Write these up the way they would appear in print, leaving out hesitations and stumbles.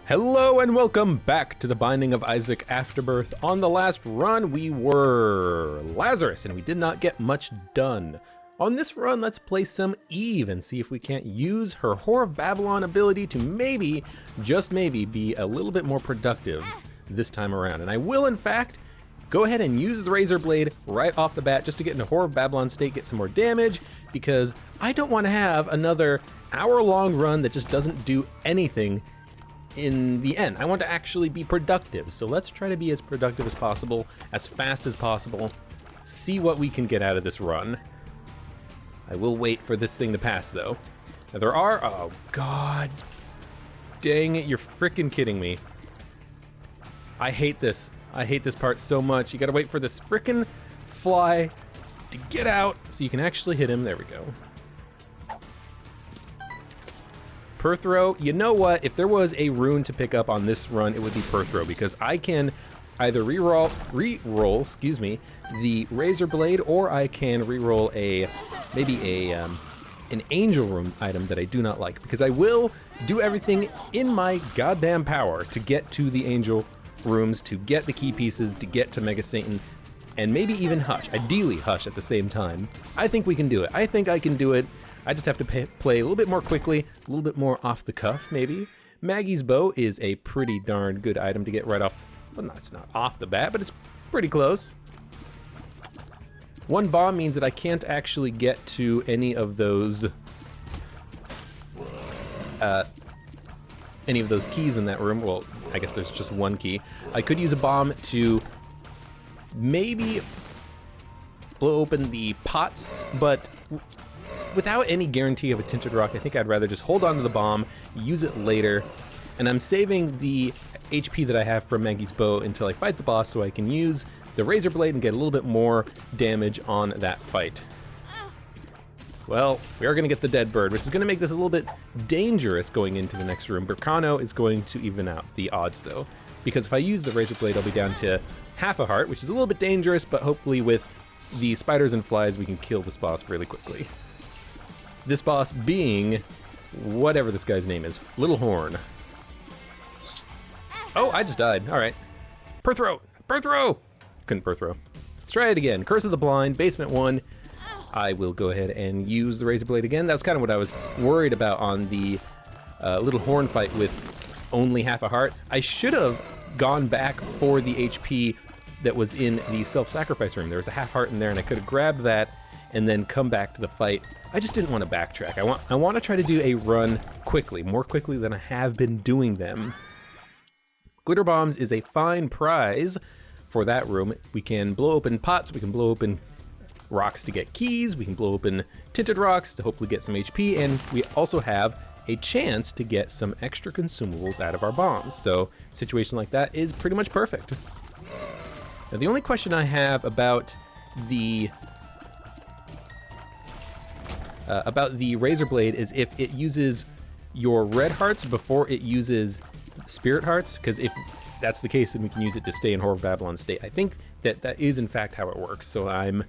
Hello and welcome back to the Binding of Isaac Afterbirth. On the last run, we were Lazarus, and we did not get much done. On this run, let's play some Eve and see if we can't use her Whore of Babylon ability to maybe, just maybe, be a little bit more productive this time around. And I will, in fact, go ahead and use the Razor Blade right off the bat just to get into Whore of Babylon state, get some more damage, because I don't want to have another hour-long run that just doesn't do anything in the end. I want to actually be productive, so let's try to be as productive as possible, as fast as possible, see what we can get out of this run. I will wait for this thing to pass, though. Now there are, oh god, dang it, you're freaking kidding me. I hate this part so much. You gotta wait for this freaking fly to get out so you can actually hit him. There we go. Per throw, you know what? If there was a rune to pick up on this run, it would be per throw, because I can either re-roll, the Razor Blade, or I can re-roll maybe an Angel Room item that I do not like, because I will do everything in my goddamn power to get to the Angel Rooms, to get the key pieces, to get to Mega Satan, and maybe even Hush. Ideally Hush at the same time. I think we can do it. I think I can do it. I just have to play a little bit more quickly, a little bit more off the cuff, maybe. Maggie's Bow is a pretty darn good item to get right off. Well, no, it's not off the bat, but it's pretty close. One bomb means that I can't actually get to any of those keys in that room. Well, I guess there's just one key. I could use a bomb to maybe blow open the pots, but without any guarantee of a tinted rock, I think I'd rather just hold on to the bomb, use it later, and I'm saving the HP that I have from Maggie's Bow until I fight the boss so I can use the Razor Blade and get a little bit more damage on that fight. Well, we are going to get the dead bird, which is going to make this a little bit dangerous going into the next room. Burkano is going to even out the odds, though, because if I use the Razor Blade, I'll be down to half a heart, which is a little bit dangerous, but hopefully with the spiders and flies, we can kill this boss really quickly. This boss being whatever this guy's name is, Little Horn. Oh, I just died. All right. Per throw. Per throw. Couldn't per throw. Let's try it again. Curse of the Blind, Basement 1. I will go ahead and use the Razor Blade again. That was kind of what I was worried about on the Little Horn fight with only half a heart. I should have gone back for the HP that was in the self-sacrifice room. There was a half heart in there, and I could have grabbed that and then come back to the fight. I just didn't want to backtrack. I want to try to do a run quickly, more quickly than I have been doing them. Glitter Bombs is a fine prize for that room. We can blow open pots, we can blow open rocks to get keys, we can blow open tinted rocks to hopefully get some HP, and we also have a chance to get some extra consumables out of our bombs. So a situation like that is pretty much perfect. Now the only question I have about the Razor Blade is if it uses your red hearts before it uses spirit hearts, because if that's the case, then we can use it to stay in Whore of Babylon state. I think that is in fact how it works, so I'm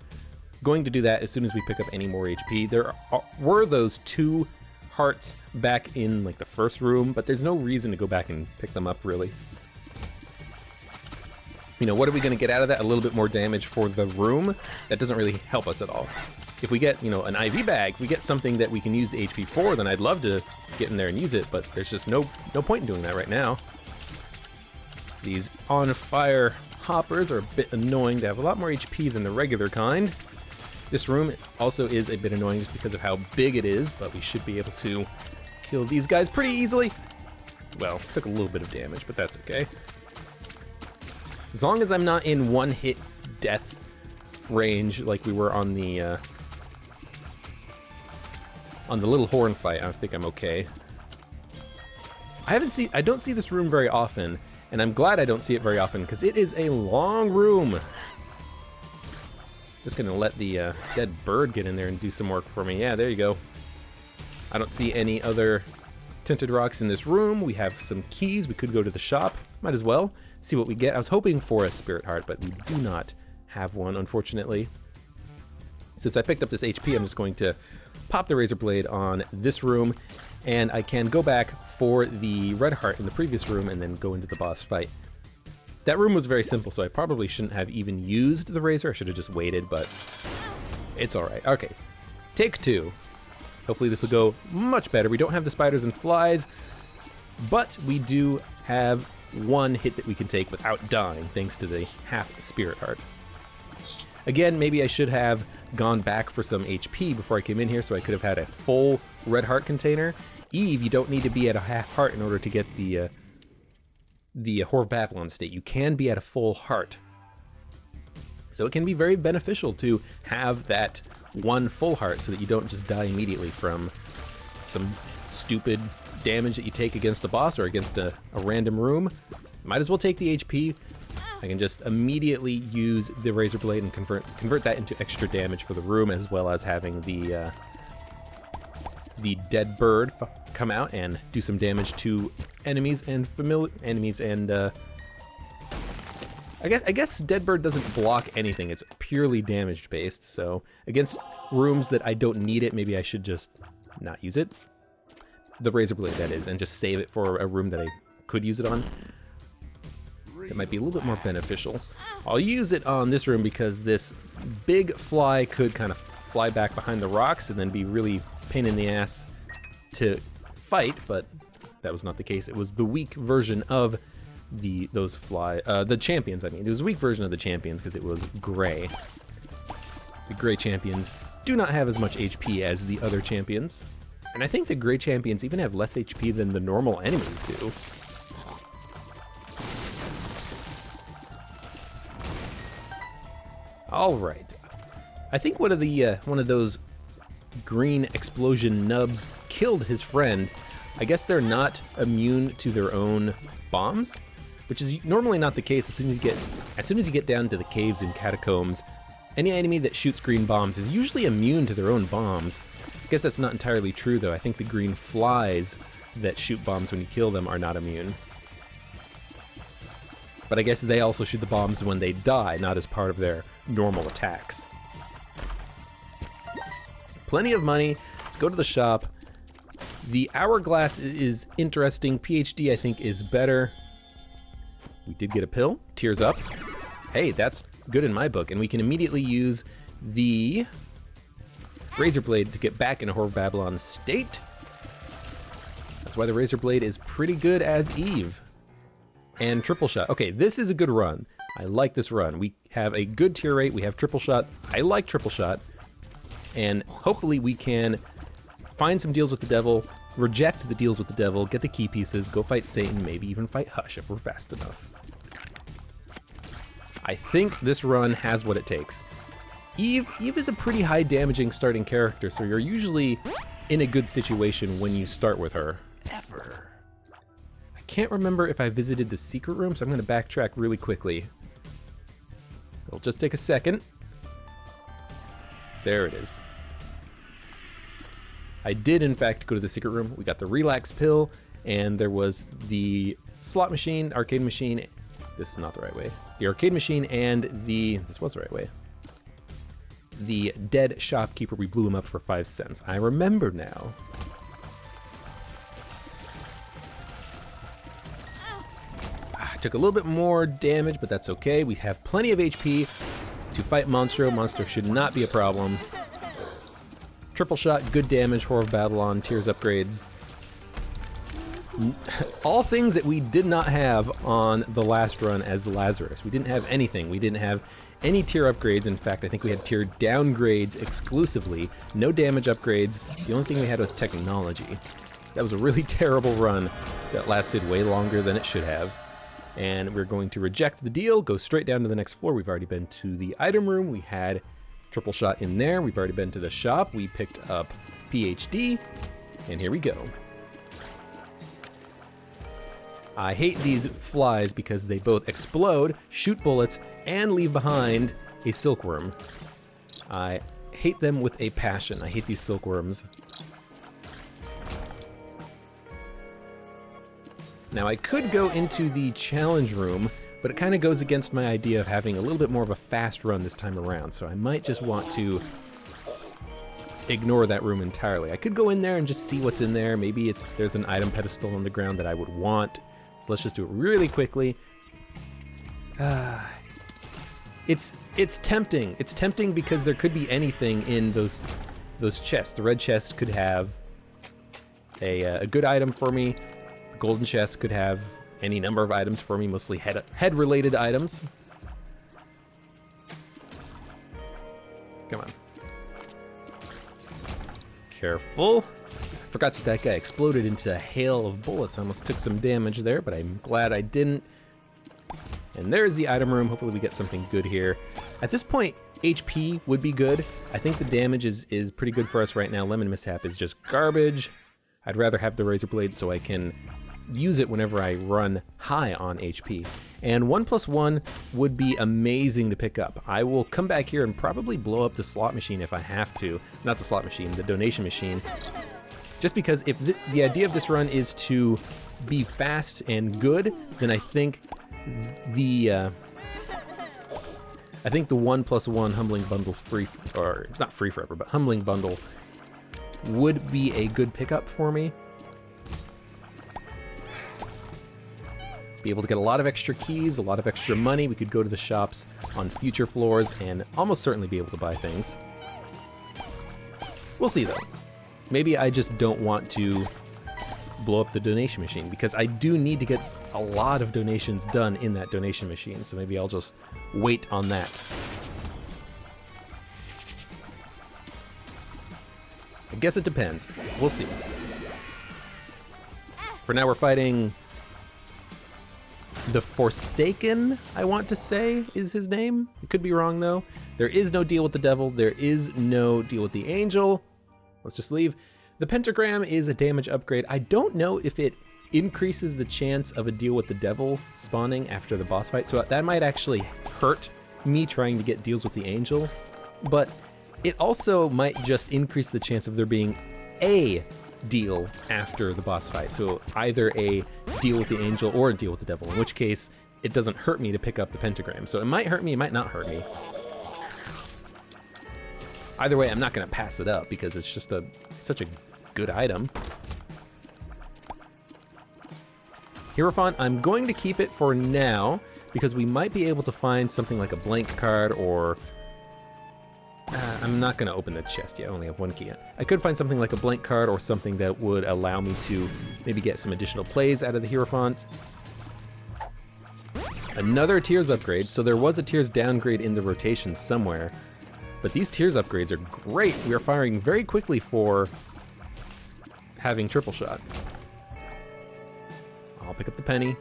going to do that as soon as we pick up any more HP. There were those 2 hearts back in like the first room, but there's no reason to go back and pick them up, really. You know, what are we going to get out of that? A little bit more damage for the room. That doesn't really help us at all. If we get, you know, an IV bag, if we get something that we can use the HP for, then I'd love to get in there and use it, but there's just no point in doing that right now. These on-fire hoppers are a bit annoying. They have a lot more HP than the regular kind. This room also is a bit annoying just because of how big it is, but we should be able to kill these guys pretty easily. Well, took a little bit of damage, but that's okay. As long as I'm not in one-hit death range like we were on the Little Horn fight, I think I'm okay. I don't see this room very often, and I'm glad I don't see it very often because it is a long room. Just gonna let the dead bird get in there and do some work for me. Yeah, there you go. I don't see any other tinted rocks in this room. We have some keys. We could go to the shop. Might as well see what we get. I was hoping for a spirit heart, but we do not have one, unfortunately. Since I picked up this HP, I'm just going to pop the Razor Blade on this room, and I can go back for the red heart in the previous room and then go into the boss fight. That room was very simple, so I probably shouldn't have even used the razor. I should have just waited, but it's all right. Okay, take 2. Hopefully this will go much better. We don't have the spiders and flies, but we do have one hit that we can take without dying, thanks to the half spirit heart. Again, maybe I should have gone back for some HP before I came in here, so I could have had a full red heart container. Eve, you don't need to be at a half heart in order to get the Whore of Babylon state. You can be at a full heart. So it can be very beneficial to have that one full heart so that you don't just die immediately from some stupid damage that you take against the boss or against a random room. Might as well take the HP. I can just immediately use the Razor Blade and convert that into extra damage for the room, as well as having the dead bird come out and do some damage to enemies and I guess dead bird doesn't block anything. It's purely damage based. So against rooms that I don't need it, maybe I should just not use it. The Razor Blade, that is, and just save it for a room that I could use it on. It might be a little bit more beneficial. I'll use it on this room because this big fly could kind of fly back behind the rocks and then be really pain in the ass to fight, but that was not the case. It was the weak version of the champions. I mean, it was a weak version of the champions because it was gray. The gray champions do not have as much HP as the other champions, and I think the gray champions even have less HP than the normal enemies do. All right, I think one of those green explosion nubs killed his friend. I guess they're not immune to their own bombs, which is normally not the case. As soon as you get down to the caves and catacombs, any enemy that shoots green bombs is usually immune to their own bombs. I guess that's not entirely true, though. I think the green flies that shoot bombs when you kill them are not immune. But I guess they also shoot the bombs when they die, not as part of their normal attacks. Plenty of money. Let's go to the shop. The hourglass is interesting. PhD, I think, is better. We did get a pill. Tears up. Hey, that's good in my book. And we can immediately use the Razor Blade to get back in a Whore of Babylon state. That's why the Razor Blade is pretty good as Eve. And triple shot. Okay, this is a good run. I like this run. We have a good tier rate. We have triple shot. I like triple shot. And hopefully we can find some deals with the devil, reject the deals with the devil, get the key pieces, go fight Satan, maybe even fight Hush if we're fast enough. I think this run has what it takes. Eve is a pretty high damaging starting character, so you're usually in a good situation when you start with her. I can't remember if I visited the secret room, so I'm going to backtrack really quickly. It'll just take a second. There it is. I did, in fact, go to the secret room. We got the relax pill, and there was the slot machine, arcade machine. This is not the right way. The arcade machine and this was the right way. The dead shopkeeper, we blew him up for 5 cents. I remember now. Took a little bit more damage, but that's okay. We have plenty of HP to fight Monstro. Monstro should not be a problem. Triple shot, good damage, Whore of Babylon, tears upgrades. All things that we did not have on the last run as Lazarus. We didn't have anything. We didn't have any tier upgrades. In fact, I think we had tier downgrades exclusively. No damage upgrades. The only thing we had was technology. That was a really terrible run that lasted way longer than it should have. And we're going to reject the deal, go straight down to the next floor. We've already been to the item room. We had triple shot in there. We've already been to the shop. We picked up PhD, and here we go. I hate these flies because they both explode, shoot bullets, and leave behind a silkworm. I hate them with a passion. I hate these silkworms. Now I could go into the challenge room, but it kind of goes against my idea of having a little bit more of a fast run this time around, so I might just want to ignore that room entirely. I could go in there and just see what's in there. Maybe there's an item pedestal on the ground that I would want. So let's just do it really quickly. It's tempting. It's tempting because there could be anything in those chests. The red chest could have a good item for me. The golden chest could have any number of items for me, mostly head-related items. Come on. Careful. Forgot that guy exploded into a hail of bullets. I almost took some damage there, but I'm glad I didn't. And there's the item room. Hopefully we get something good here. At this point, HP would be good. I think the damage is pretty good for us right now. Lemon Mishap is just garbage. I'd rather have the Razor Blade so I can use it whenever I run high on HP. And 1+1 would be amazing to pick up. I will come back here and probably blow up the slot machine if I have to. Not the slot machine, the donation machine. Just because if the idea of this run is to be fast and good, then I think the 1+1 Humbling Bundle free, or it's not free forever, but Humbling Bundle would be a good pickup for me. Be able to get a lot of extra keys, a lot of extra money. We could go to the shops on future floors and almost certainly be able to buy things. We'll see though. Maybe I just don't want to blow up the donation machine because I do need to get a lot of donations done in that donation machine. So maybe I'll just wait on that. I guess it depends. We'll see. For now, we're fighting the Forsaken, I want to say is his name. It could be wrong though. There is no deal with the devil. There is no deal with the angel. Let's just leave. The pentagram is a damage upgrade. I don't know if it increases the chance of a deal with the devil spawning after the boss fight. So that might actually hurt me trying to get deals with the angel. But it also might just increase the chance of there being a deal after the boss fight. So either a deal with the angel or a deal with the devil, in which case it doesn't hurt me to pick up the pentagram. So it might hurt me, it might not hurt me. Either way, I'm not gonna pass it up because it's just such a good item. Hierophant, I'm going to keep it for now because we might be able to find something like a blank card or I'm not going to open the chest yet. I only have one key. I could find something like a blank card or something that would allow me to maybe get some additional plays out of the Hierophant. Another Tears upgrade. So there was a Tears downgrade in the rotation somewhere. But these Tears upgrades are great. We are firing very quickly for having triple shot. I'll pick up the penny.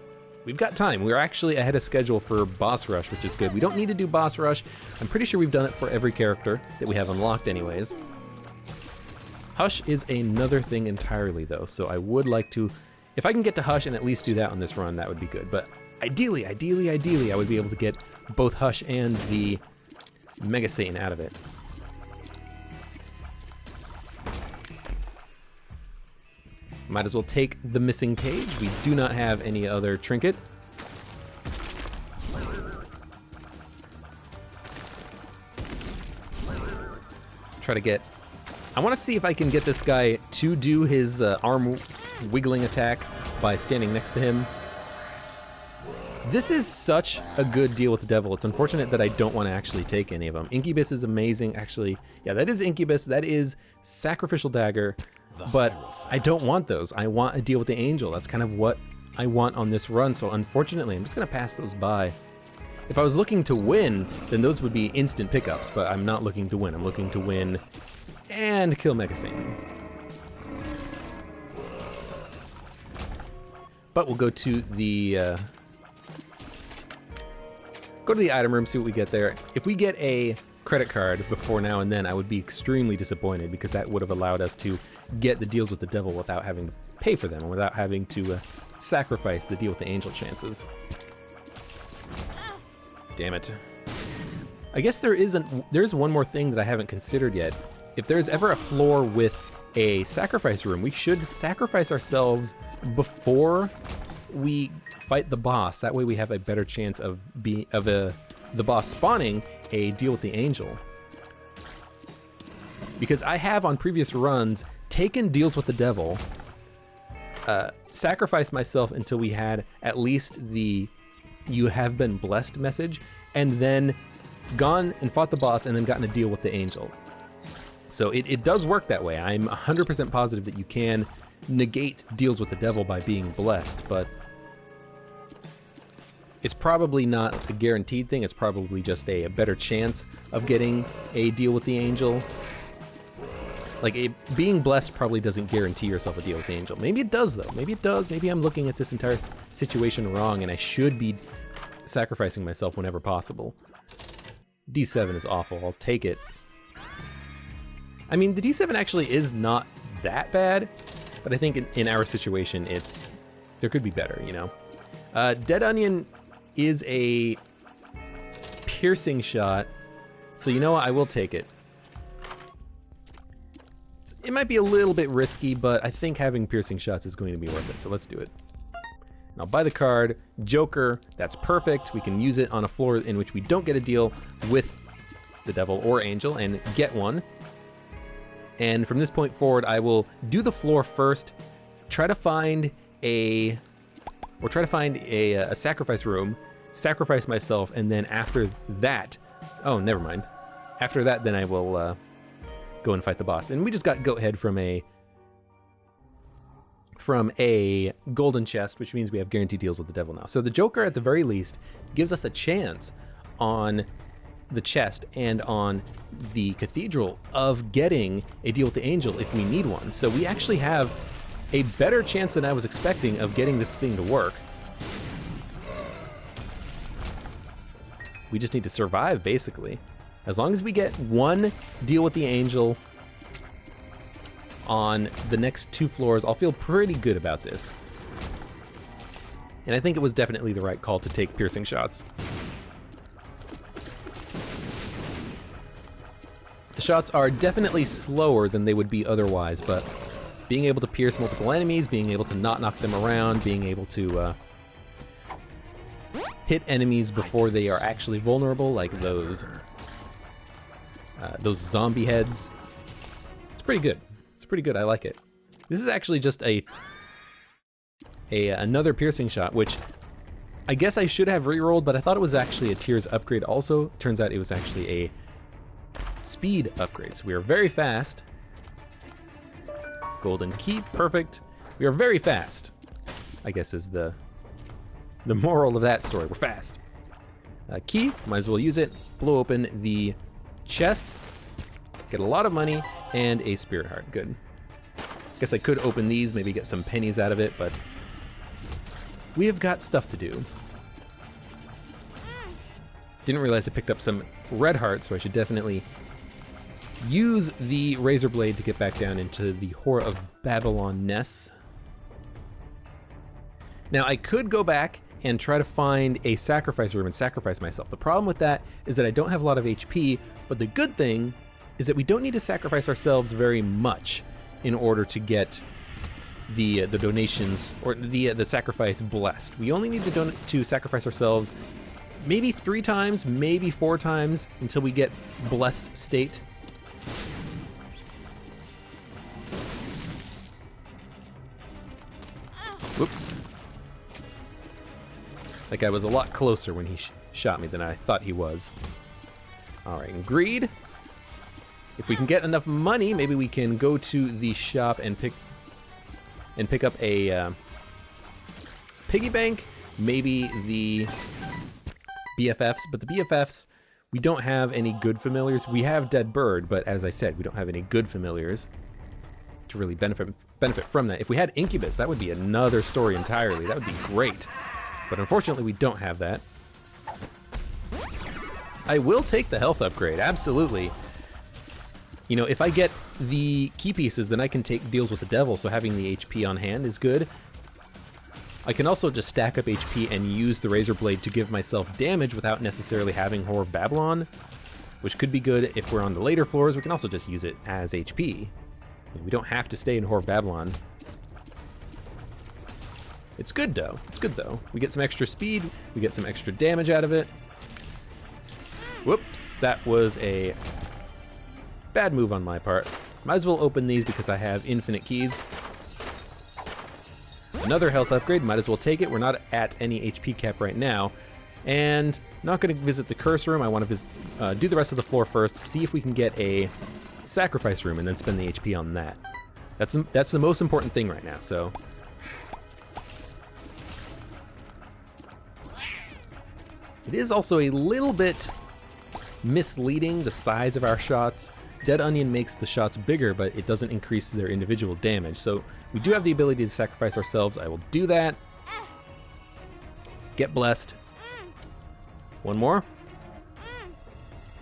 We've got time. We're actually ahead of schedule for boss rush, which is good. We don't need to do boss rush. I'm pretty sure we've done it for every character that we have unlocked anyways. Hush is another thing entirely though, so I would like to, if I can get to Hush and at least do that on this run, that would be good. But ideally, I would be able to get both Hush and the Mega Satan out of it. Might as well take the missing page. We do not have any other trinket. Try to get... I want to see if I can get this guy to do his arm wiggling attack by standing next to him. This is such a good deal with the devil. It's unfortunate that I don't want to actually take any of them. Incubus is amazing. Actually, yeah, that is Incubus. That is Sacrificial Dagger. But I don't want those. I want a deal with the angel. That's kind of what I want on this run. So unfortunately, I'm just gonna pass those by. If I was looking to win, then those would be instant pickups, but I'm not looking to win. I'm looking to win and kill Mega Satan. But we'll go to the item room, see what we get there. If we get a credit card before now and then, I would be extremely disappointed because that would have allowed us to get the deals with the devil without having to pay for them and without having to sacrifice the deal with the angel chances. Damn it. I guess there's one more thing that I haven't considered yet. If there's ever a floor with a sacrifice room, we should sacrifice ourselves before we fight the boss. That way we have a better chance of the boss spawning a deal with the angel. because I have on previous runs taken deals with the devil, sacrificed myself until we had at least the "you have been blessed" message, and then gone and fought the boss and then gotten a deal with the angel. So it does work that way. I'm 100% positive that you can negate deals with the devil by being blessed, but it's probably not a guaranteed thing. It's probably just a better chance of getting a deal with the angel. Like, being blessed probably doesn't guarantee yourself a deal with the angel. Maybe it does, though. Maybe it does. Maybe I'm looking at this entire situation wrong, and I should be sacrificing myself whenever possible. D7 is awful. I'll take it. I mean, the D7 actually is not that bad, but I think in our situation, there could be better, you know? Dead Onion is a piercing shot, so you know what? I will take it. It might be a little bit risky, but I think having piercing shots is going to be worth it, so let's do it. And I'll buy the card, Joker, that's perfect. We can use it on a floor in which we don't get a deal with the devil or angel and get one. And from this point forward, I will do the floor first, try to find a sacrifice room, sacrifice myself, and then after that, oh, never mind. After that, then I will go and fight the boss. And we just got goat head from a golden chest, which means we have guaranteed deals with the devil now. So the Joker, at the very least, gives us a chance on the chest and on the cathedral of getting a deal with the angel if we need one. So we actually have a better chance than I was expecting of getting this thing to work. We just need to survive, basically. As long as we get one deal with the angel on the next 2 floors, I'll feel pretty good about this. And I think it was definitely the right call to take piercing shots. The shots are definitely slower than they would be otherwise, but being able to pierce multiple enemies, being able to not knock them around, being able to hit enemies before they are actually vulnerable, like those zombie heads. It's pretty good. It's pretty good. I like it. This is actually just another piercing shot, which I guess I should have rerolled, but I thought it was actually a tiers upgrade also. Turns out it was actually a speed upgrade. So we are very fast. Golden key, perfect. We are very fast, I guess is the moral of that story. We're fast. Key, might as well use it. Blow open the chest, get a lot of money, and a spirit heart. Good. Guess I could open these, maybe get some pennies out of it, but we have got stuff to do. Didn't realize I picked up some red hearts, so I should definitely use the razor blade to get back down into the Whore of Babylon Ness. Now I could go back and try to find a sacrifice room and sacrifice myself. The problem with that is that I don't have a lot of HP, but the good thing is that we don't need to sacrifice ourselves very much in order to get the donations or the sacrifice blessed. We only need to sacrifice ourselves maybe 3 times, maybe 4 times until we get blessed state. Whoops. That guy was a lot closer when he shot me than I thought he was. All right, and greed. If we can get enough money, maybe we can go to the shop and pick up a piggy bank, maybe the BFFs, but the BFFs, we don't have any good familiars. We have Dead Bird, but as I said, we don't have any good familiars to really benefit from that. If we had Incubus, that would be another story entirely. That would be great. But unfortunately, we don't have that. I will take the health upgrade, absolutely. You know, if I get the key pieces, then I can take deals with the devil, so having the HP on hand is good. I can also just stack up HP and use the razor blade to give myself damage without necessarily having Whore of Babylon, which could be good if we're on the later floors. We can also just use it as HP. We don't have to stay in Whore of Babylon. It's good though. It's good though. We get some extra speed. We get some extra damage out of it. Whoops, that was a Bad move on my part. Might as well open these because I have infinite keys. Another health upgrade, might as well take it. We're not at any HP cap right now. And not gonna visit the curse room. I wanna do the rest of the floor first, see if we can get a sacrifice room and then spend the HP on that. That's the most important thing right now, so. It is also a little bit misleading, the size of our shots. Dead Onion makes the shots bigger, but it doesn't increase their individual damage. So we do have the ability to sacrifice ourselves. I will do that. Get blessed. One more.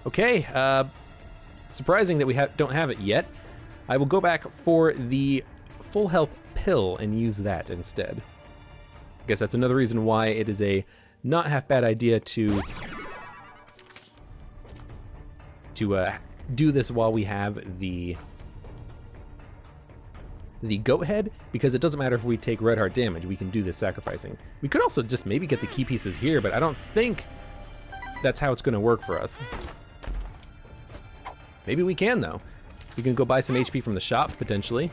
Okay, surprising that we don't have it yet. I will go back for the full health pill and use that instead. I guess that's another reason why it is a not half bad idea to do this while we have the goat head, because it doesn't matter if we take red heart damage, we can do this sacrificing. We could also just maybe get the key pieces here, but I don't think that's how it's gonna work for us. Maybe we can though. We can go buy some HP from the shop, potentially.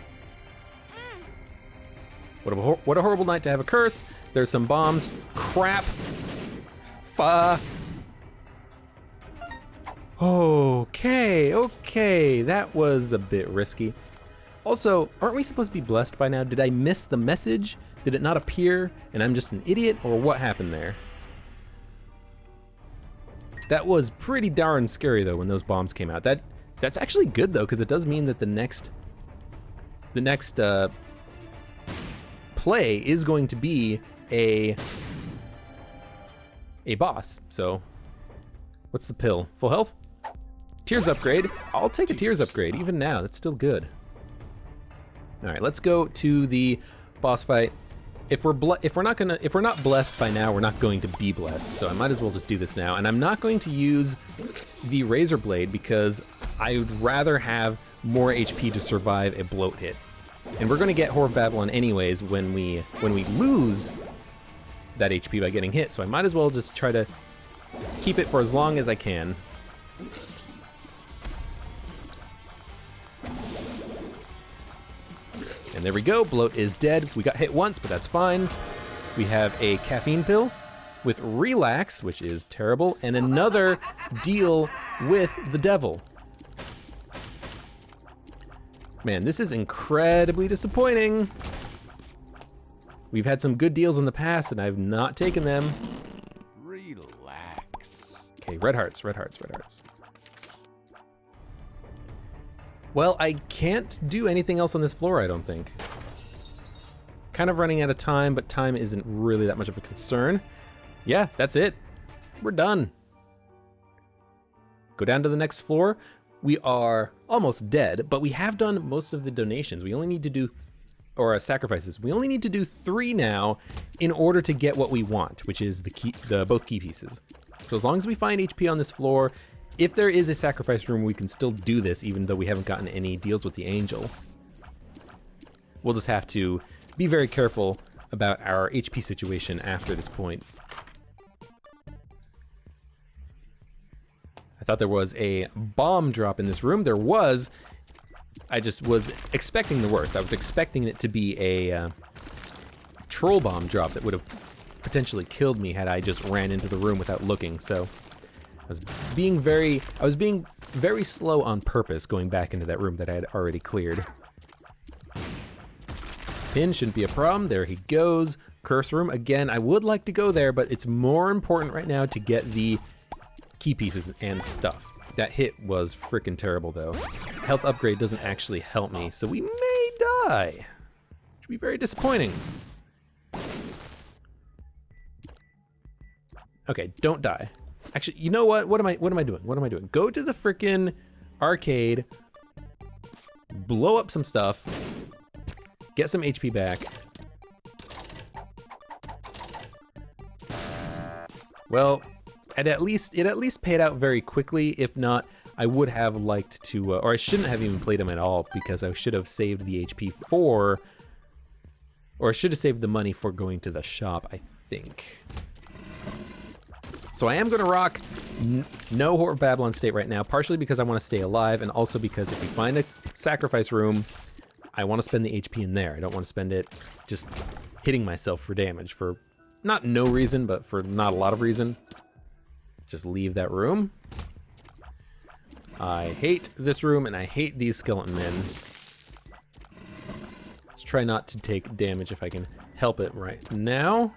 What a horrible night to have a curse. There's some bombs. Crap. Okay, that was a bit risky. Also, aren't we supposed to be blessed by now? Did I miss the message? Did it not appear and I'm just an idiot, or what happened there? That was pretty darn scary though when those bombs came out. That's actually good though, because it does mean that the next play is going to be a boss. So what's the pill? Full health? Tears upgrade. I'll take a tears upgrade even now. That's still good. All right, let's go to the boss fight. If we're not blessed by now, we're not going to be blessed. So I might as well just do this now. And I'm not going to use the razor blade because I would rather have more HP to survive a bloat hit. And we're going to get Whore of Babylon anyways when we lose that HP by getting hit. So I might as well just try to keep it for as long as I can. And there we go, bloat is dead. We got hit once, but that's fine. We have a caffeine pill with relax, which is terrible, and another deal with the devil. Man, this is incredibly disappointing. We've had some good deals in the past, and I've not taken them. Relax. Okay, red hearts, red hearts, red hearts. Well, I can't do anything else on this floor, I don't think. Kind of running out of time, but time isn't really that much of a concern. Yeah, that's it. We're done. Go down to the next floor. We are almost dead, but we have done most of the donations. We only need to do, or sacrifices. We only need to do 3 now in order to get what we want, which is both key pieces. So as long as we find HP on this floor, if there is a sacrifice room, we can still do this even though we haven't gotten any deals with the angel. We'll just have to be very careful about our HP situation after this point. I thought there was a bomb drop in this room. There was. I just was expecting the worst. I was expecting it to be a troll bomb drop that would have potentially killed me had I just ran into the room without looking. So I was being very slow on purpose going back into that room that I had already cleared. Pin shouldn't be a problem. There he goes. Curse room. Again, I would like to go there, but it's more important right now to get the key pieces and stuff. That hit was freaking terrible though. Health upgrade doesn't actually help me, so we may die. Which would be very disappointing. Okay, don't die. Actually, you know what? What am I doing? What am I doing? Go to the frickin' arcade, blow up some stuff, get some HP back. Well, it at least paid out very quickly. If not, I would have liked to, or I shouldn't have even played him at all because I should have saved the HP for, or I should have saved the money for going to the shop, I think. So I am gonna rock No Whore of Babylon state right now, partially because I want to stay alive, and also because if we find a sacrifice room, I want to spend the HP in there. I don't want to spend it just hitting myself for damage for not no reason, but for not a lot of reason. Just leave that room. I hate this room, and I hate these skeleton men. Let's try not to take damage if I can help it right now.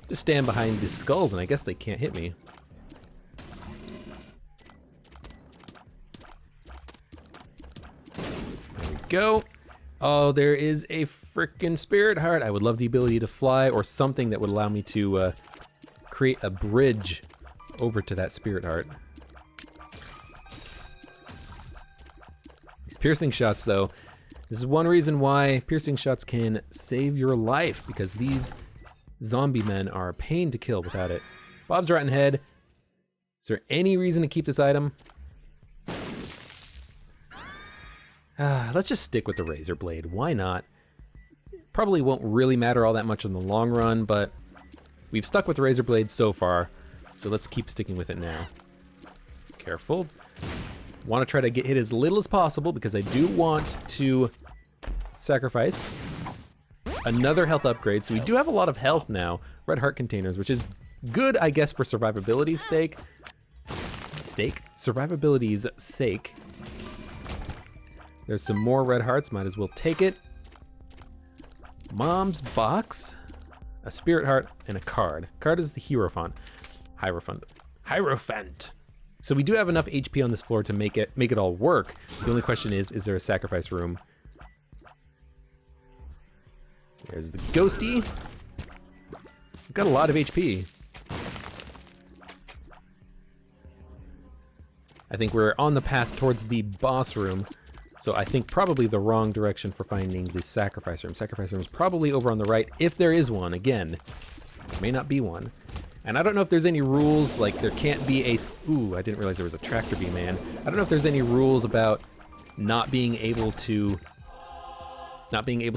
Just stand behind these skulls, and I guess they can't hit me. There we go. Oh, there is a frickin' spirit heart. I would love the ability to fly or something that would allow me to create a bridge over to that spirit heart. These piercing shots, though, this is one reason why piercing shots can save your life, because these zombie men are a pain to kill without it. Bob's Rotten Head. Is there any reason to keep this item? Let's just stick with the razor blade. Why not? Probably won't really matter all that much in the long run, but we've stuck with the razor blade so far, so let's keep sticking with it now. Careful. Want to try to get hit as little as possible because I do want to sacrifice another health upgrade. So we do have a lot of health now. Red heart containers, which is good, I guess, for survivability's sake. Survivability's sake. There's some more red hearts, might as well take it. Mom's box, a spirit heart, and a card. Card is the Hierophant. Hierophant. So we do have enough HP on this floor to make it all work. The only question is there a sacrifice room? There's the ghosty. We've got a lot of HP. I think we're on the path towards the boss room. So I think probably the wrong direction for finding the sacrifice room. Sacrifice room is probably over on the right, if there is one. Again, there may not be one. And I don't know if there's any rules, like there can't be a, ooh, I didn't realize there was a tractor beam, man. I don't know if there's any rules about not being able to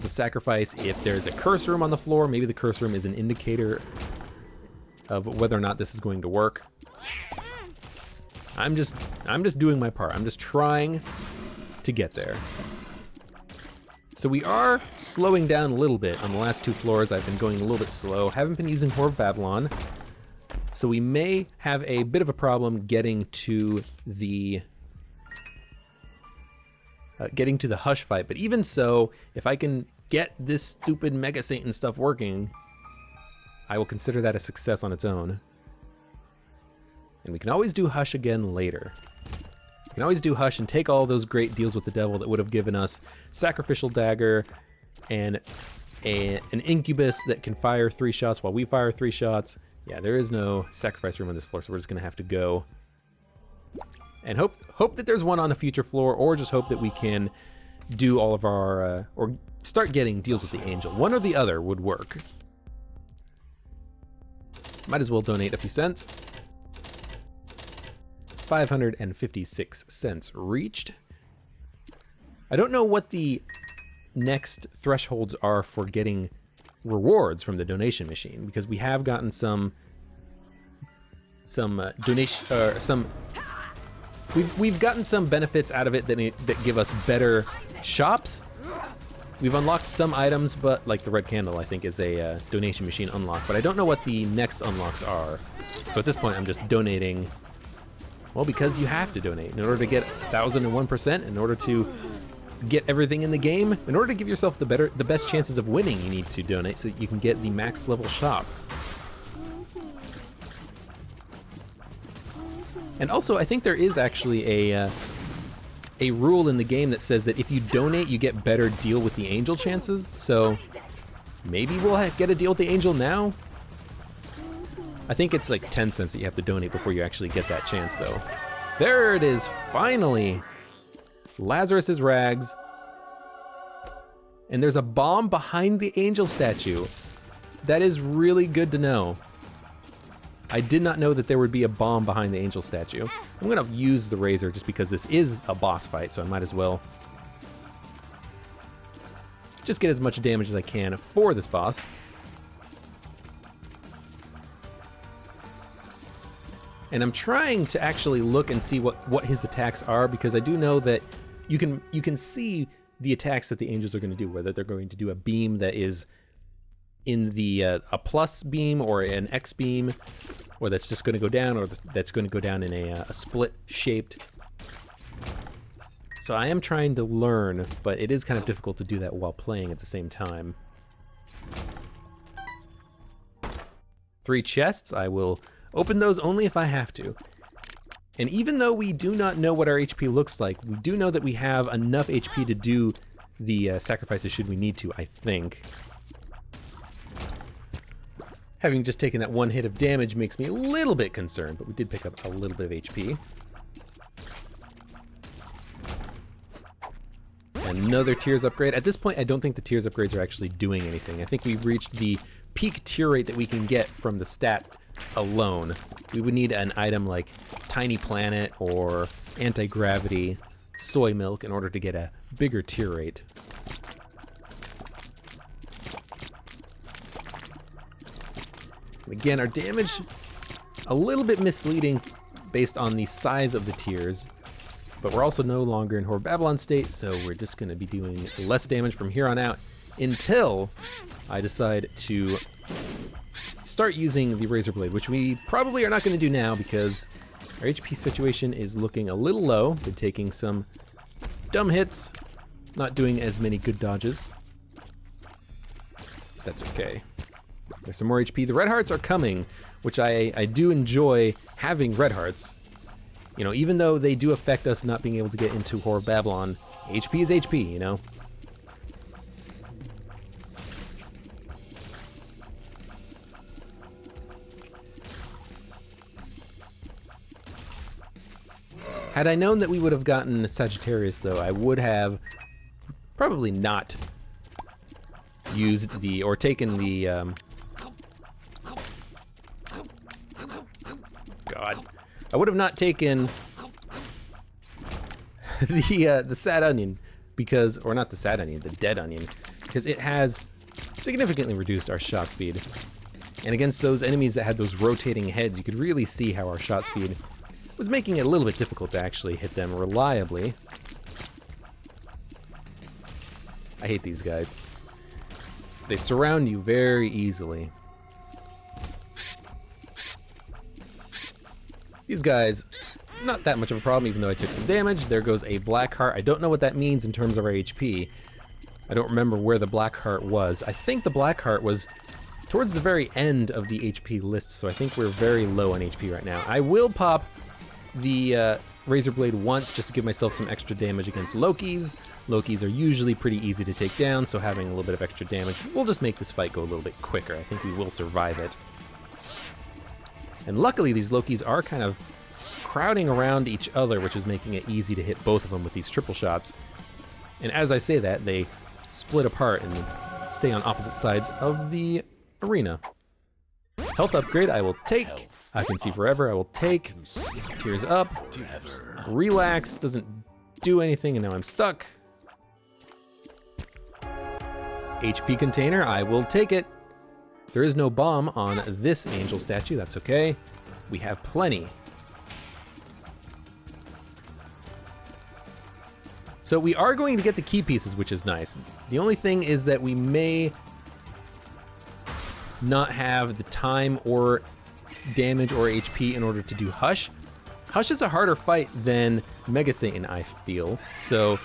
sacrifice if there's a curse room on the floor. Maybe the curse room is an indicator of whether or not this is going to work. I'm just doing my part. I'm just trying to get there. So we are slowing down a little bit on the last two floors. I've been going a little bit slow. Haven't been using Whore of Babylon. So we may have a bit of a problem getting to the Hush fight. But even so, if I can get this stupid Mega Satan stuff working, I will consider that a success on its own. And we can always do Hush again later. We can always do Hush and take all those great deals with the devil that would have given us Sacrificial Dagger and an Incubus that can fire 3 shots while we fire 3 shots. Yeah, there is no sacrifice room on this floor, so we're just gonna have to go and hope that there's one on a future floor, or just hope that we can do all of our, or start getting deals with the angel. One or the other would work. Might as well donate a few cents. 556 cents reached. I don't know what the next thresholds are for getting rewards from the donation machine, because we have gotten some we've gotten some benefits out of it that give us better shops. We've unlocked some items, but like the red candle, I think, is a donation machine unlock, but I don't know what the next unlocks are. So at this point, I'm just donating. Well, because you have to donate in order to get 1001%, in order to get everything in the game. In order to give yourself the best chances of winning, you need to donate so that you can get the max level shop. And also, I think there is actually a rule in the game that says that if you donate, you get better deal with the angel chances. So maybe we'll get a deal with the angel now. I think it's like 10 cents that you have to donate before you actually get that chance, though. There it is, finally. Lazarus's rags. And there's a bomb behind the angel statue. That is really good to know. I did not know that there would be a bomb behind the angel statue. I'm gonna use the razor just because this is a boss fight, so I might as well just get as much damage as I can for this boss. And I'm trying to actually look and see what his attacks are, because I do know that you can see the attacks that the angels are going to do, whether they're going to do a beam that is in the a plus beam or an X beam, or that's just going to go down, or that's going to go down in a split shaped. So I am trying to learn, but it is kind of difficult to do that while playing at the same time. 3 chests, I will open those only if I have to. And even though we do not know what our HP looks like, we do know that we have enough HP to do the sacrifices should we need to, I think. Having just taken that 1 hit of damage makes me a little bit concerned, but we did pick up a little bit of HP. Another Tears upgrade. At this point, I don't think the Tears upgrades are actually doing anything. I think we've reached the peak tear rate that we can get from the stat alone. We would need an item like Tiny Planet or Anti-Gravity, Soy Milk in order to get a bigger tear rate. And again, our damage, a little bit misleading based on the size of the tiers, but we're also no longer in Whore of Babylon state, so we're just going to be doing less damage from here on out until I decide to start using the Razor Blade, which we probably are not going to do now because our HP situation is looking a little low. Been taking some dumb hits, not doing as many good dodges. That's okay. There's some more HP. The red hearts are coming, which I do enjoy having red hearts. You know, even though they do affect us not being able to get into Whore of Babylon, HP is HP, you know? Had I known that we would have gotten Sagittarius, though, I would have probably not used the, or taken the, God. I would have not taken the sad onion, because, or not the sad onion, the dead onion, because it has significantly reduced our shot speed. And against those enemies that had those rotating heads, you could really see how our shot speed was making it a little bit difficult to actually hit them reliably. I hate these guys. They surround you very easily. These guys, not that much of a problem, even though I took some damage. There goes a black heart. I don't know what that means in terms of our HP. I don't remember where the black heart was. I think the black heart was towards the very end of the HP list, so I think we're very low on HP right now. I will pop the Razor Blade once just to give myself some extra damage against Lokis. Lokis are usually pretty easy to take down, so having a little bit of extra damage will just make this fight go a little bit quicker. I think we will survive it. And luckily, these Lokis are kind of crowding around each other, which is making it easy to hit both of them with these triple shots. And as I say that, they split apart and stay on opposite sides of the arena. Health upgrade I will take. I can see forever I will take. Tears up. Relax doesn't do anything and now I'm stuck. HP container, I will take it. There is no bomb on this angel statue, that's okay. We have plenty. So we are going to get the key pieces, which is nice. The only thing is that we may not have the time or damage or HP in order to do Hush. Hush is a harder fight than Mega Satan, I feel. So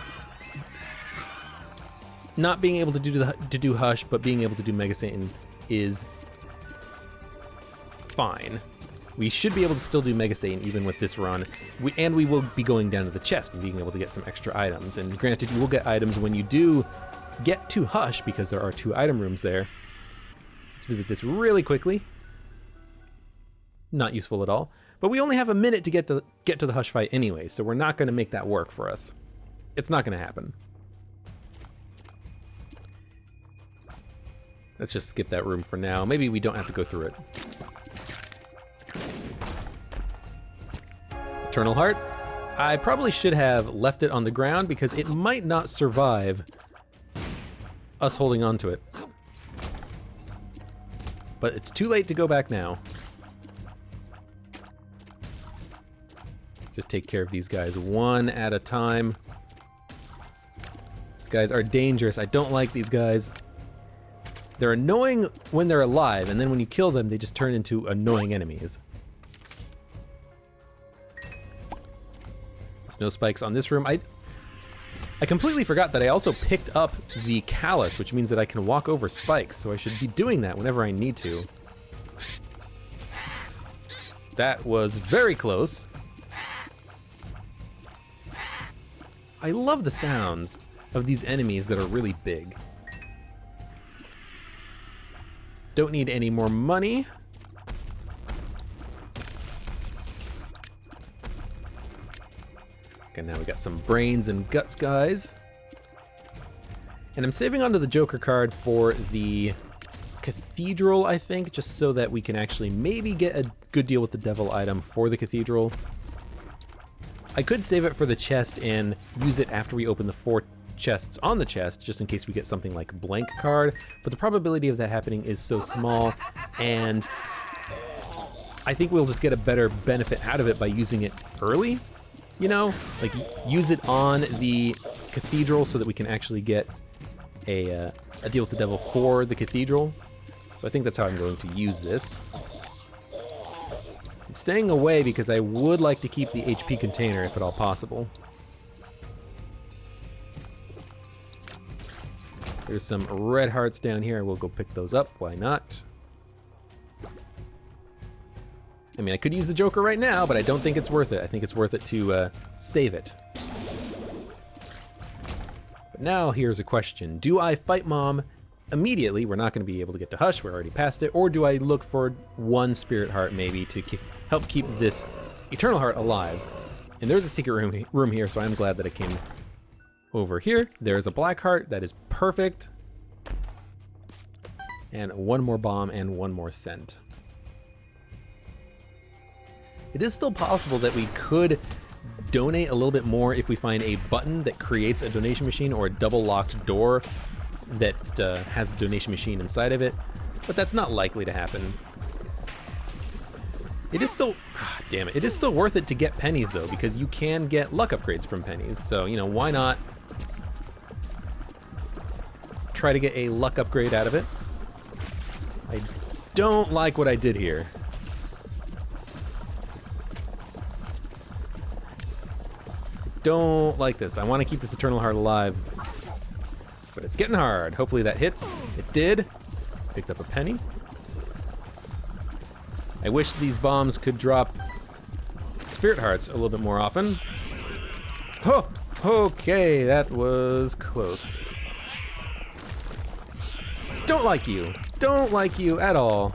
not being able to do Hush, but being able to do Mega Satan is fine. We should be able to still do Mega Satan even with this run. And we will be going down to the chest and being able to get some extra items. And granted, you will get items when you do get to Hush, because there are 2 item rooms there. Let's visit this really quickly. Not useful at all. But we only have a minute to get to the Hush fight anyway, so we're not going to make that work for us. It's not going to happen. Let's just skip that room for now. Maybe we don't have to go through it. Eternal Heart. I probably should have left it on the ground because it might not survive us holding on to it. But it's too late to go back now. Just take care of these guys one at a time. These guys are dangerous. I don't like these guys. They're annoying when they're alive, and then when you kill them, they just turn into annoying enemies. There's no spikes on this room. I completely forgot that I also picked up the callus, which means that I can walk over spikes, so I should be doing that whenever I need to. That was very close. I love the sounds of these enemies that are really big. Don't need any more money. Okay, now we got some brains and guts, guys. And I'm saving onto the Joker card for the Cathedral, I think, just so that we can actually maybe get a good deal with the Devil item for the Cathedral. I could save it for the chest and use it after we open the 4 chests on the chest, just in case we get something like blank card, but the probability of that happening is so small, and I think we'll just get a better benefit out of it by using it early, you know? Like, use it on the Cathedral so that we can actually get a deal with the Devil for the Cathedral. So I think that's how I'm going to use this. I'm staying away because I would like to keep the HP container if at all possible. There's some red hearts down here. We'll go pick those up. Why not? I mean, I could use the Joker right now, but I don't think it's worth it. I think it's worth it to save it. But now here's a question. Do I fight Mom immediately? We're not going to be able to get to Hush. We're already past it. Or do I look for one Spirit Heart maybe to help keep this Eternal Heart alive? And there's a secret room here, so I'm glad that I came over here. There's a Black Heart. That is perfect. And one more bomb and one more scent. It is still possible that we could donate a little bit more if we find a button that creates a donation machine or a double locked door that has a donation machine inside of it, but that's not likely to happen. It is still, damn it, it is still worth it to get pennies though, because you can get luck upgrades from pennies, so, you know, why not try to get a luck upgrade out of it? I don't like what I did here. Don't like this. I want to keep this Eternal Heart alive, but it's getting hard. Hopefully that hits. It did. Picked up a penny. I wish these bombs could drop Spirit Hearts a little bit more often. Oh, okay, that was close. Don't like you. Don't like you at all.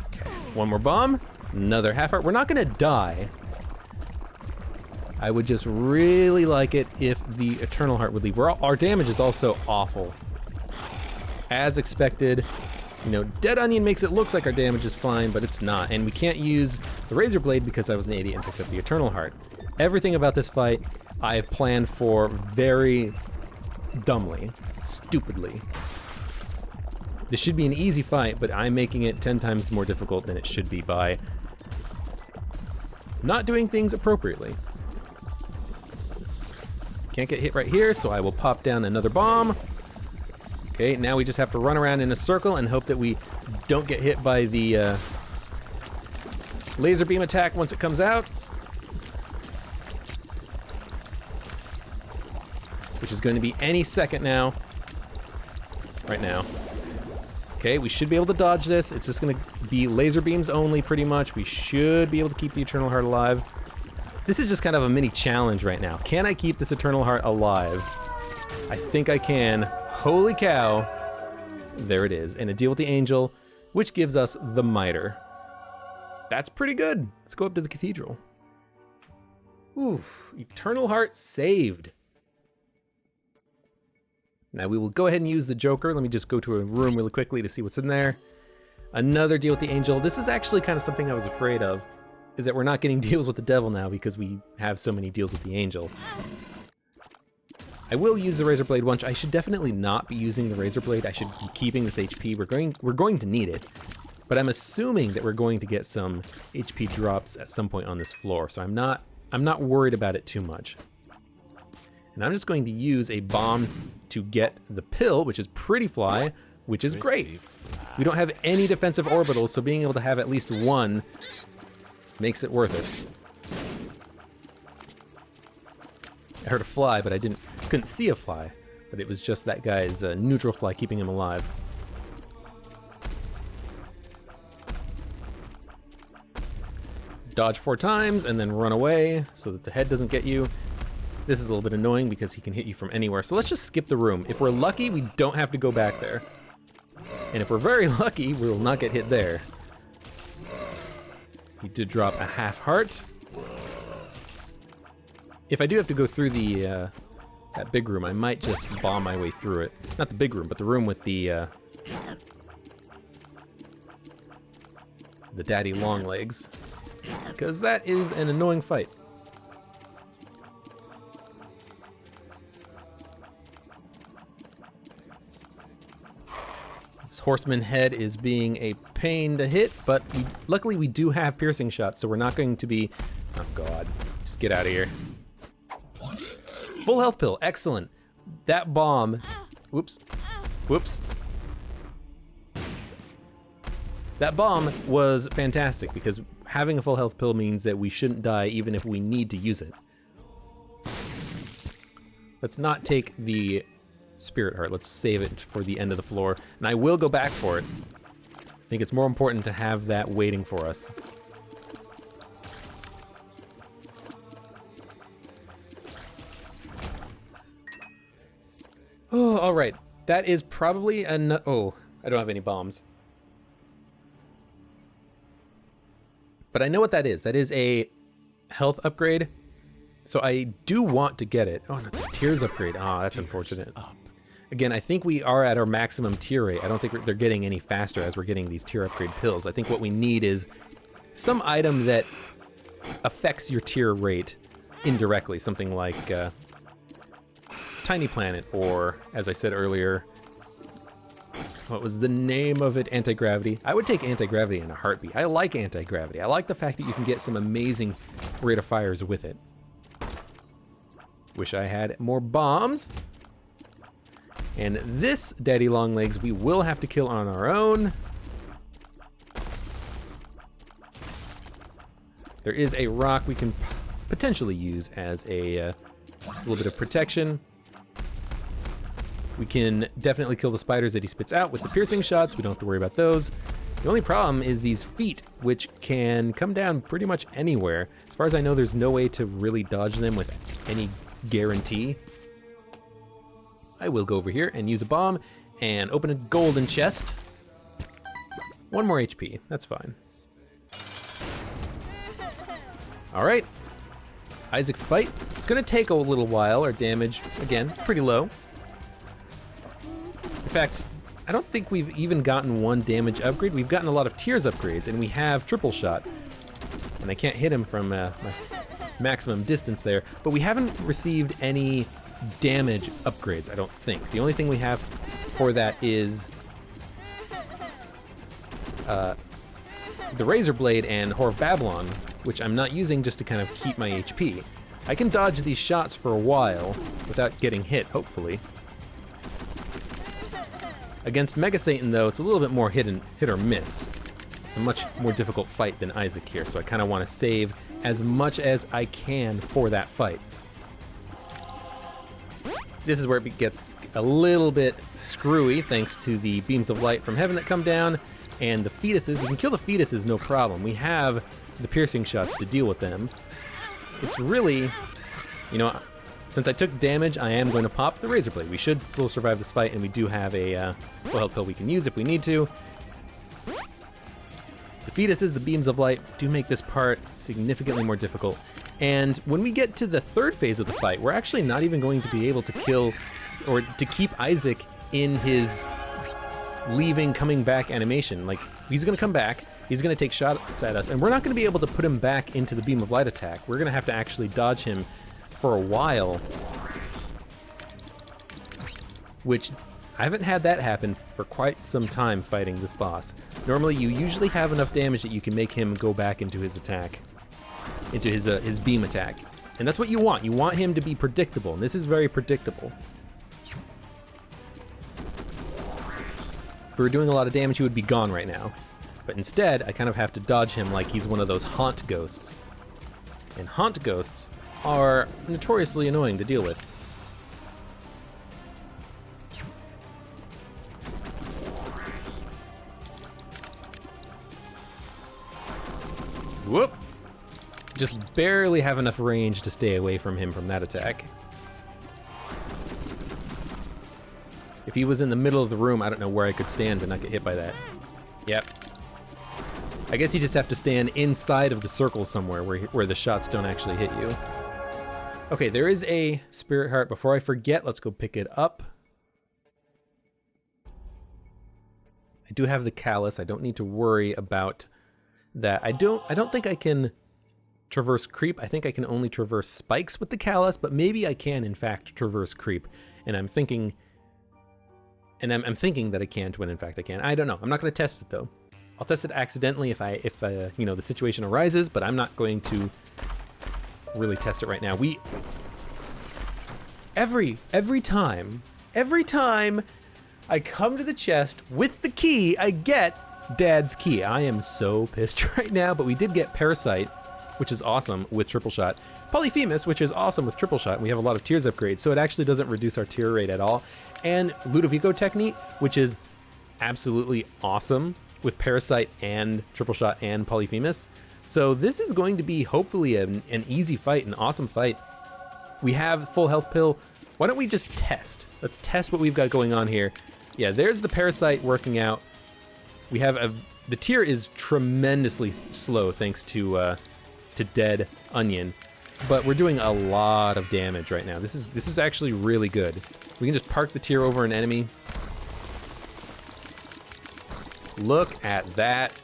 Okay, one more bomb. Another half heart. We're not gonna die. I would just really like it if the Eternal Heart would leave. Our damage is also awful. As expected, you know, Dead Onion makes it look like our damage is fine, but it's not. And we can't use the Razor Blade because I was an idiot and picked up the Eternal Heart. Everything about this fight I have planned for very dumbly, stupidly. This should be an easy fight, but I'm making it 10 times more difficult than it should be by not doing things appropriately. Can't get hit right here, so I will pop down another bomb. Okay, now we just have to run around in a circle and hope that we don't get hit by the laser beam attack once it comes out. Which is going to be any second now. Right now. Okay, we should be able to dodge this. It's just going to be laser beams only, pretty much. We should be able to keep the Eternal Heart alive. This is just kind of a mini challenge right now. Can I keep this Eternal Heart alive? I think I can. Holy cow. There it is. And a deal with the Angel, which gives us the Miter. That's pretty good. Let's go up to the Cathedral. Oof. Eternal Heart saved. Now we will go ahead and use the Joker. Let me just go to a room really quickly to see what's in there. Another deal with the Angel. This is actually kind of something I was afraid of, is that we're not getting deals with the Devil now because we have so many deals with the Angel. I will use the Razor Blade once. I should definitely not be using the Razor Blade. I should be keeping this HP. We're going to need it. But I'm assuming that we're going to get some HP drops at some point on this floor, so I'm not worried about it too much. And I'm just going to use a bomb to get the pill, which is Pretty Fly, which is great. We don't have any defensive orbitals, so being able to have at least one makes it worth it. I heard a fly, but I couldn't see a fly. But it was just that guy's neutral fly keeping him alive. Dodge 4 times and then run away so that the head doesn't get you. This is a little bit annoying because he can hit you from anywhere. So let's just skip the room. If we're lucky, we don't have to go back there. And if we're very lucky, we will not get hit there. He did drop a half heart. If I do have to go through the that big room, I might just bomb my way through it. Not the big room, but the room with the daddy long legs. Because that is an annoying fight. This horseman head is being a pain to hit, but luckily we do have piercing shots, so we're not going to be... Oh god, just get out of here. Full health pill, excellent. That bomb, whoops. That bomb was fantastic because having a full health pill means that we shouldn't die even if we need to use it. Let's not take the spirit heart, let's save it for the end of the floor. And I will go back for it. I think it's more important to have that waiting for us. Oh, all right. That is probably oh, I don't have any bombs. But I know what that is. That is a health upgrade. So I do want to get it. Oh, that's a tears upgrade. Ah, that's unfortunate. Again, I think we are at our maximum tear rate. I don't think they're getting any faster as we're getting these tear upgrade pills. I think what we need is some item that affects your tear rate indirectly. Something like Tiny Planet, or as I said earlier, what was the name of it? Anti-gravity. I would take anti-gravity in a heartbeat. I like anti-gravity. I like the fact that you can get some amazing rate of fires with it. Wish I had more bombs. And this daddy long legs we will have to kill on our own. There is a rock we can potentially use as a little bit of protection. We can definitely kill the spiders that he spits out with the piercing shots. We don't have to worry about those. The only problem is these feet, which can come down pretty much anywhere. As far as I know, there's no way to really dodge them with any guarantee. I will go over here and use a bomb and open a golden chest. 1 more HP, that's fine. All right, Isaac fight. It's gonna take a little while. Our damage, again, pretty low. In fact, I don't think we've even gotten 1 damage upgrade. We've gotten a lot of tears upgrades, and we have triple shot. And I can't hit him from my maximum distance there, but we haven't received any damage upgrades, I don't think. The only thing we have for that is the Razor Blade and Whore of Babylon, which I'm not using just to kind of keep my HP. I can dodge these shots for a while without getting hit, hopefully. Against Mega Satan, though, it's a little bit more hit or miss. It's a much more difficult fight than Isaac here, so I kind of want to save as much as I can for that fight. This is where it gets a little bit screwy, thanks to the beams of light from heaven that come down, and the fetuses. We can kill the fetuses, no problem. We have the piercing shots to deal with them. It's really, you know, since I took damage, I am going to pop the Razor Blade. We should still survive this fight, and we do have a full health pill we can use if we need to. The fetuses, the beams of light, do make this part significantly more difficult. And when we get to the 3rd phase of the fight, we're actually not even going to be able to kill or to keep Isaac in his leaving, coming back animation. Like, he's gonna come back, he's gonna take shots at us, and we're not gonna be able to put him back into the beam of light attack. We're gonna have to actually dodge him for a while, which I haven't had that happen for quite some time fighting this boss. Normally, you usually have enough damage that you can make him go back into his attack, into his beam attack. And that's what you want. You want him to be predictable, and this is very predictable. If we were doing a lot of damage, he would be gone right now. But instead, I kind of have to dodge him like he's one of those haunt ghosts. And haunt ghosts are notoriously annoying to deal with. Whoop! Just barely have enough range to stay away from him from that attack. If he was in the middle of the room, I don't know where I could stand and not get hit by that. Yep. I guess you just have to stand inside of the circle somewhere where the shots don't actually hit you. Okay, there is a spirit heart. Before I forget, let's go pick it up. I do have the callus. I don't need to worry about that. I don't think I can traverse creep. I think I can only traverse spikes with the callus, but maybe I can in fact traverse creep. And I'm thinking that I can't when in fact I can. I don't know. I'm not going to test it though. I'll test it accidentally if you know, the situation arises, but I'm not going to really test it right now. Every time I come to the chest with the key, I get Dad's key. I am so pissed right now, but we did get Parasite, which is awesome with triple shot. Polyphemus, which is awesome with triple shot. And we have a lot of tears upgrades, so it actually doesn't reduce our tear rate at all. And Ludovico Technique, which is absolutely awesome with Parasite and triple shot and Polyphemus. So this is going to be hopefully an easy fight, an awesome fight. We have full health pill. Why don't we just test? Let's test what we've got going on here. Yeah, there's the Parasite working out. We have the tier is tremendously slow thanks to Dead Onion, but we're doing a lot of damage right now. This is actually really good. We can just park the tier over an enemy. Look at that.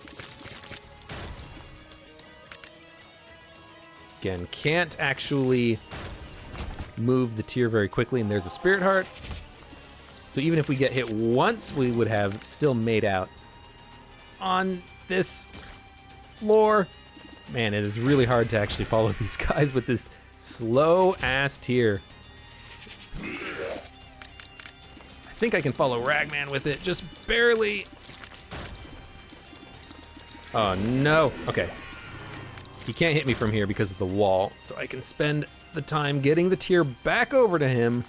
Again, can't actually move the tier very quickly, and there's a spirit heart. So even if we get hit once, we would have still made out on this floor. Man, it is really hard to actually follow these guys with this slow-ass tier. I think I can follow Ragman with it, just barely. Oh, no. Okay. He can't hit me from here because of the wall, so I can spend the time getting the tier back over to him.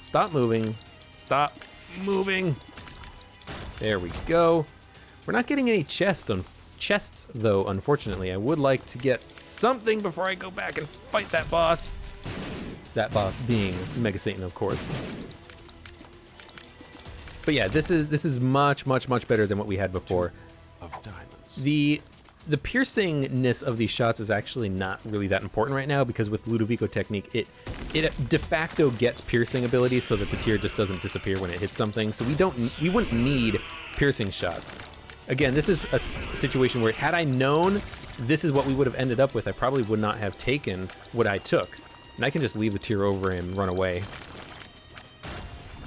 Stop moving. Stop moving. There we go. We're not getting any chests, though, unfortunately. I would like to get something before I go back and fight that boss. That boss being Mega Satan, of course. But yeah, this is much better than what we had before. Of diamonds. The piercingness of these shots is actually not really that important right now, because with Ludovico Technique, it de facto gets piercing ability so that the tier just doesn't disappear when it hits something. So we wouldn't need piercing shots. Again, this is a situation where had I known this is what we would have ended up with, I probably would not have taken what I took. And I can just leave the tier over him and run away.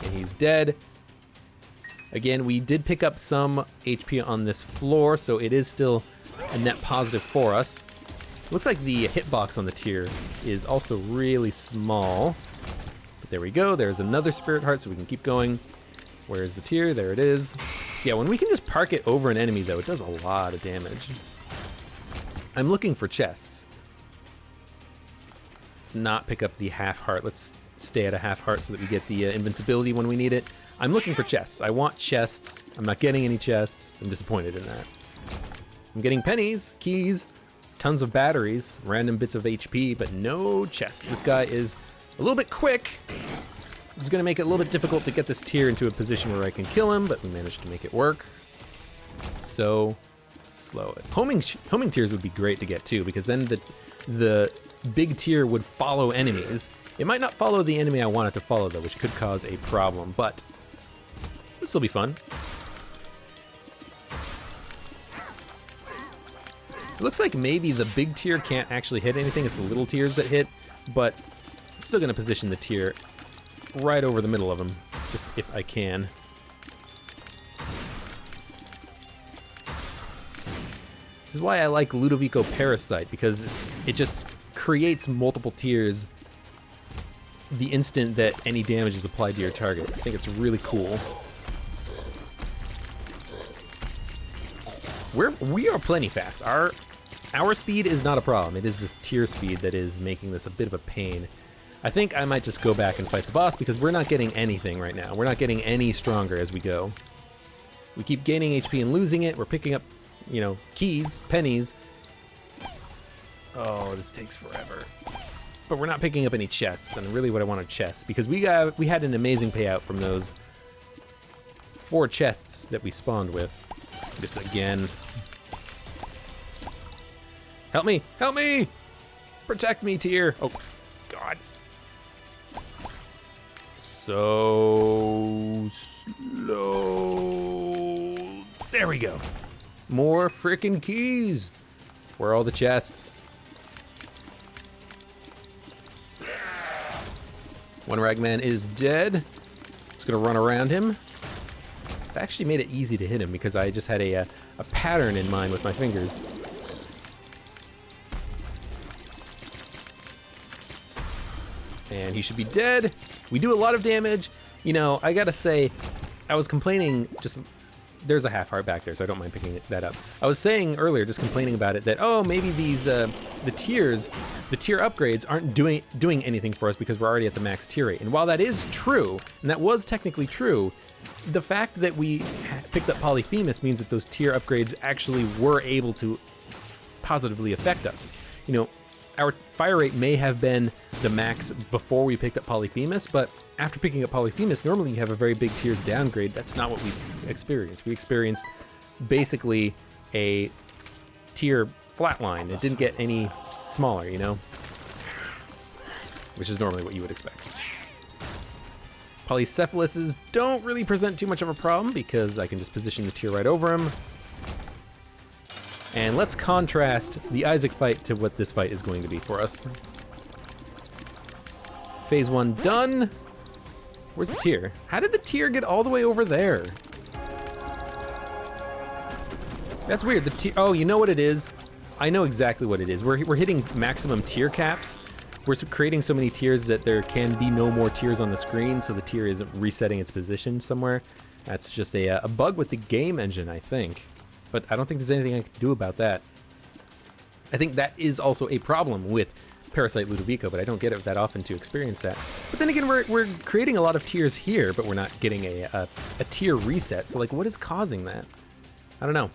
And he's dead. Again, we did pick up some HP on this floor, so it is still a net positive for us. Looks like the hitbox on the tier is also really small. But there we go, there's another spirit heart, so we can keep going. Where's the tier? There it is. Yeah, when we can just park it over an enemy, though, it does a lot of damage. I'm looking for chests. Let's not pick up the half heart. Let's stay at a half heart so that we get the invincibility when we need it. I'm looking for chests. I want chests. I'm not getting any chests. I'm disappointed in that. I'm getting pennies, keys, tons of batteries, random bits of HP, but no chests. This guy is a little bit quick. It's gonna make it a little bit difficult to get this tier into a position where I can kill him, but we managed to make it work. So slow. Homing tiers would be great to get too, because then the big tier would follow enemies. It might not follow the enemy I want it to follow though, which could cause a problem, but this will be fun. It looks like maybe the big tier can't actually hit anything, it's the little tiers that hit, but I'm still gonna position the tier right over the middle of them. just if I can. This is why I like Ludovico Parasite, because it just creates multiple tiers the instant that any damage is applied to your target. I think it's really cool. We are plenty fast. Our speed is not a problem. It is this tier speed that is making this a bit of a pain. I think I might just go back and fight the boss because we're not getting anything right now. We're not getting any stronger as we go. We keep gaining HP and losing it. We're picking up, you know, keys, pennies. Oh, this takes forever. But we're not picking up any chests, and really what I want are chests, because we had an amazing payout from those 4 chests that we spawned with. This again. Help me! Help me! Protect me, tier! Oh, God. So slow. There we go. More frickin' keys. Where are all the chests? One ragman is dead. Just gonna run around him. I actually made it easy to hit him because I just had a pattern in mind with my fingers. And he should be dead. We do a lot of damage. You know, I gotta say, I was complaining just... There's a half heart back there, so I don't mind picking that up. I was saying earlier, just complaining about it, that, oh, maybe these, the tier upgrades aren't doing anything for us because we're already at the max tier rate. And while that is true, and that was technically true, the fact that we picked up Polyphemus means that those tier upgrades actually were able to positively affect us. You know, our fire rate may have been the max before we picked up Polyphemus, but after picking up Polyphemus, normally you have a very big tiers downgrade. That's not what we experienced. We experienced basically a tier flatline. It didn't get any smaller, you know? Which is normally what you would expect. Polycephalises don't really present too much of a problem because I can just position the tier right over him. And let's contrast the Isaac fight to what this fight is going to be for us. Phase 1 done. Where's the tier? How did the tier get all the way over there? That's weird. The tier. Oh, you know what it is? I know exactly what it is. We're hitting maximum tier caps. We're creating so many tiers that there can be no more tiers on the screen, so the tier isn't resetting its position somewhere. That's just a bug with the game engine, I think. But I don't think there's anything I can do about that. I think that is also a problem with Parasite Ludovico, but I don't get it that often to experience that. But then again, we're creating a lot of tiers here, but we're not getting a tier reset. So like, what is causing that? I don't know.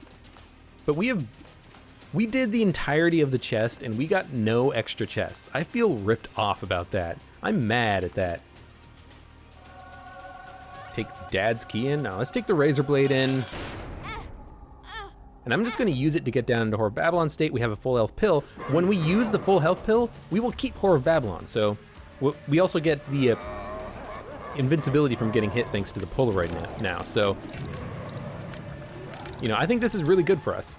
But we did the entirety of the chest and we got no extra chests. I feel ripped off about that. I'm mad at that. Take Dad's key in. Now let's take the Razor Blade in. And I'm just gonna use it to get down into Whore of Babylon state. We have a full health pill. When we use the full health pill, we will keep Whore of Babylon. So we also get the invincibility from getting hit thanks to the Polaroid now. So, you know, I think this is really good for us.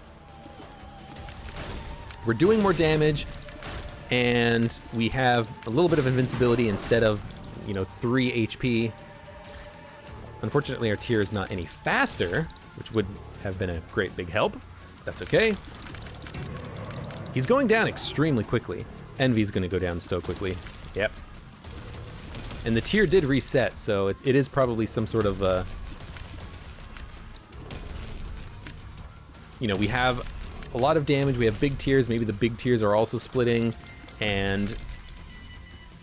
We're doing more damage and we have a little bit of invincibility instead of, you know, 3 HP. Unfortunately, our tier is not any faster, which would have been a great big help. That's okay. He's going down extremely quickly. Envy's gonna go down so quickly. Yep. And the tier did reset, so it is probably some sort of, you know, we have a lot of damage, we have big tiers, maybe the big tiers are also splitting, and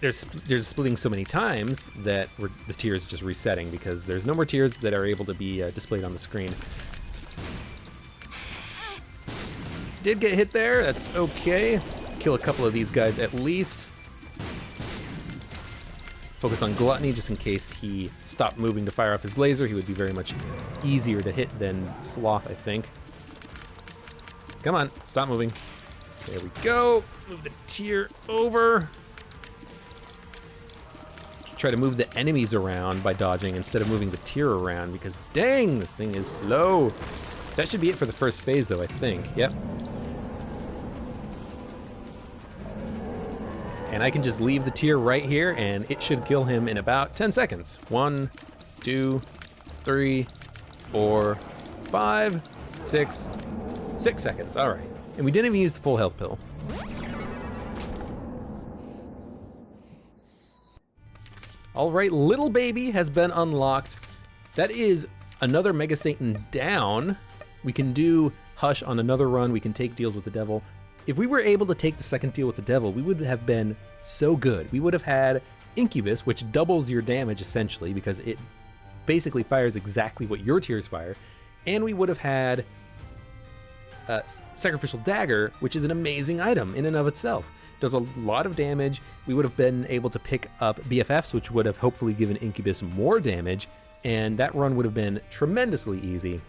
there's splitting so many times that the tier is just resetting because there's no more tiers that are able to be displayed on the screen. Did get hit there, that's okay. Kill a couple of these guys at least. Focus on Gluttony just in case he stopped moving to fire off his laser. He would be very much easier to hit than Sloth, I think. Come on, stop moving. There we go. Move the tier over. Try to move the enemies around by dodging instead of moving the tier around because dang, this thing is slow. That should be it for the first phase though, I think. Yep. And I can just leave the tier right here and it should kill him in about 10 seconds. 1, 2, 3, 4, 5, 6. 6 seconds, all right. And we didn't even use the full health pill. All right, little baby has been unlocked. That is another Mega Satan down. We can do Hush on another run. We can take deals with the devil. If we were able to take the second deal with the devil, we would have been so good. We would have had Incubus, which doubles your damage essentially because it basically fires exactly what your tears fire. And we would have had Sacrificial Dagger, which is an amazing item in and of itself. Does a lot of damage. We would have been able to pick up BFFs, which would have hopefully given Incubus more damage, and that run would have been tremendously easy.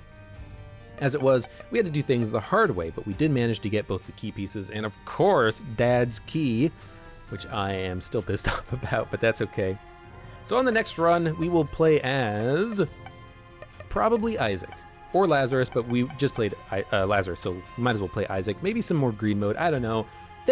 As it was, we had to do things the hard way, but we did manage to get both the key pieces and, of course, Dad's key, which I am still pissed off about, but that's okay. So on the next run, we will play as probably Isaac or Lazarus, but we just played Lazarus, so we might as well play Isaac. Maybe some more green mode, I don't know.